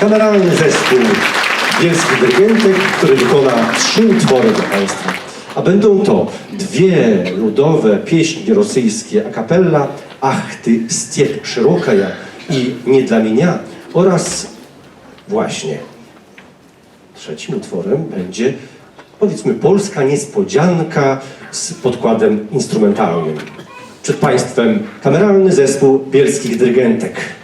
kameralny zespół Bielskich Dyrygentek, który wykona 3 utwory dla Państwa. A będą to 2 ludowe pieśni rosyjskie a cappella Ach ty stiep szerokaja i Nie dla меня oraz właśnie 3. utworem będzie, powiedzmy, polska niespodzianka z podkładem instrumentalnym. Przed Państwem kameralny zespół Bielskich Dyrygentek.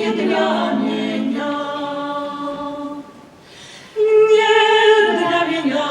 Не для меня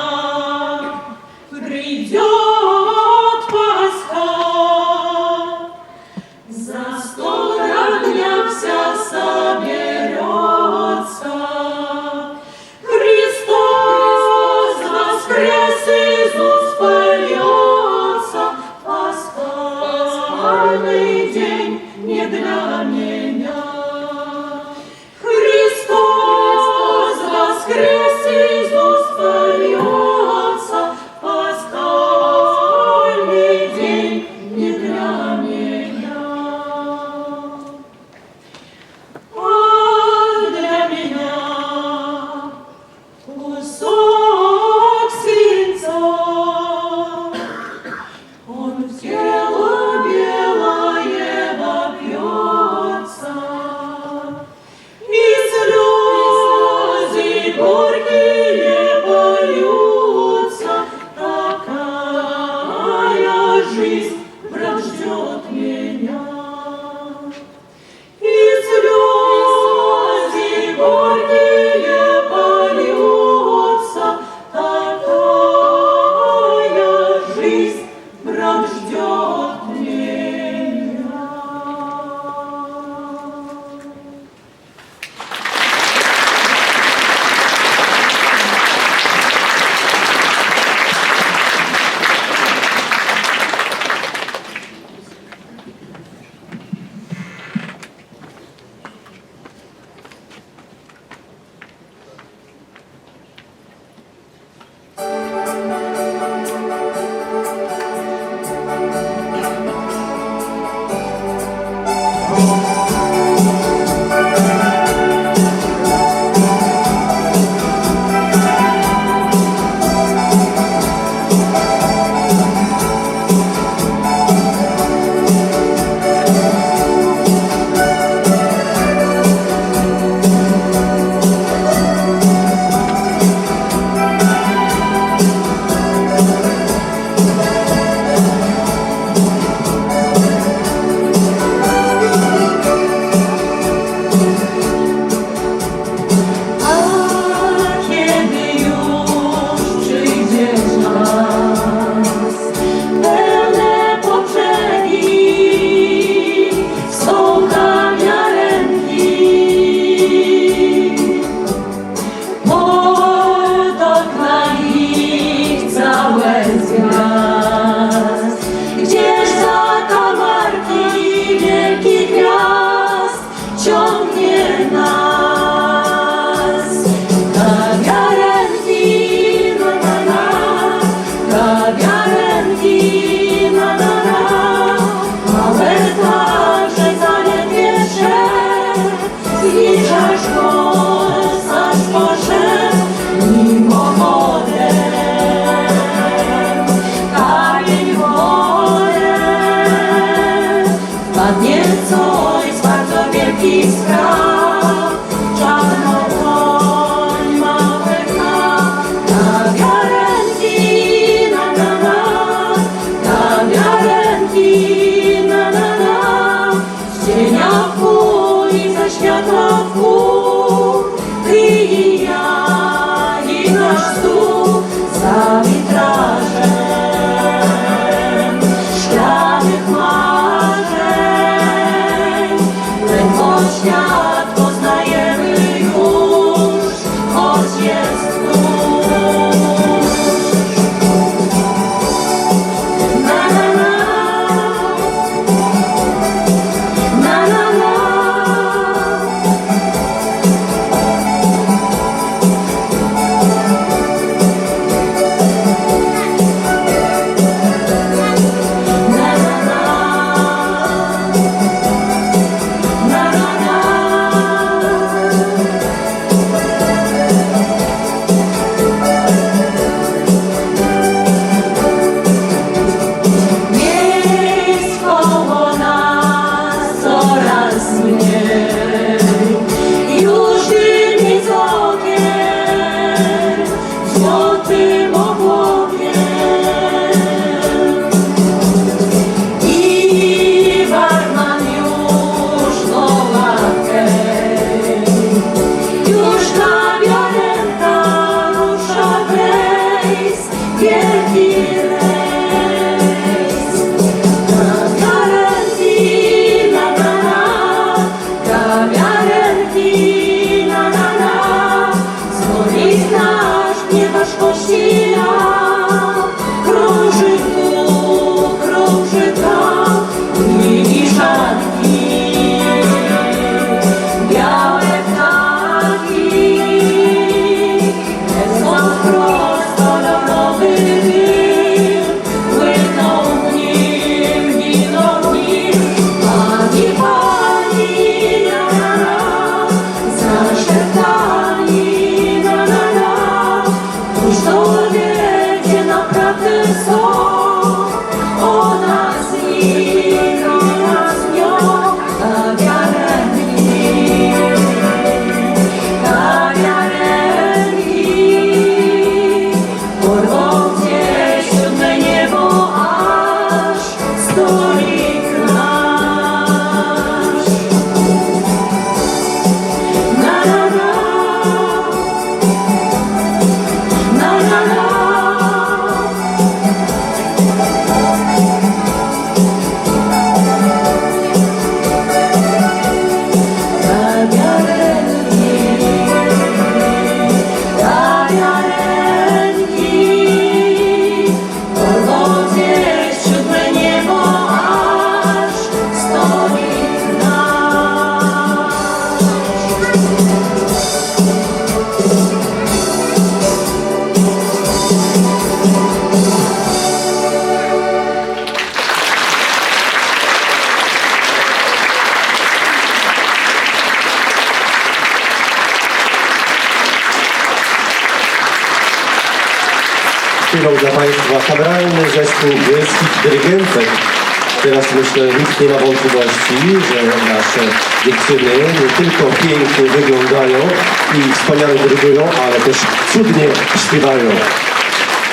wielki rejs. Kawiarenki, na na na, kawiarenki, na na na, dzwonik nasz nie ważkości jak, krąży tu, krąży tam, dni i szatki, białe ptaki, lecą prosto do nowy dym, płyną w nim, giną w nim, pani, pani, na na na, zaszeptani, na na na, któż to wie, gdzie naprawdę są, o nas nikt, o nas nią, kawiarenki, kawiarenki, porwą gdzieś siódme niebo, aż stolik nasz. Na na na, na na na. Kawiarenki, kawiarenki, porwą gdzieś siódme niebo, aż stolik nasz. Śpiewał dla Państwa kameralny zespół wiejskich dyrygentek. Teraz myślę, nikt nie ma wątpliwości, że nasze dziewczyny nie tylko pięknie wyglądają i wspaniale dyrygują, ale też cudnie śpiewają.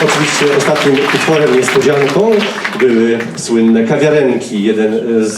Oczywiście ostatnim utworem niespodzianką były słynne kawiarenki. Jeden z